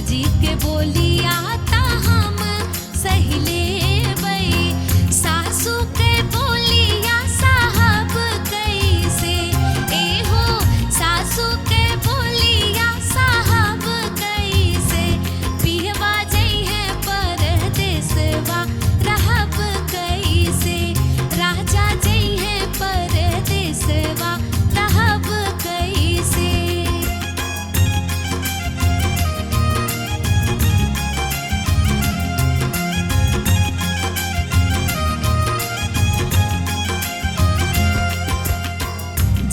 जी के बोली आता हम सही लेबै, सासू के बोलिया साहब कैसे, एहो सासू के बोलिया साहब कैसे, पिहवा जइहे परदेसवा रहब कैसे, राजा जइहे परदेसवा रहब कैसे।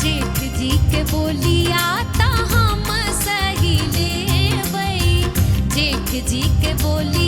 जेठ जी के बोलिया ता हम सही लेबै, जेठ जी के बोली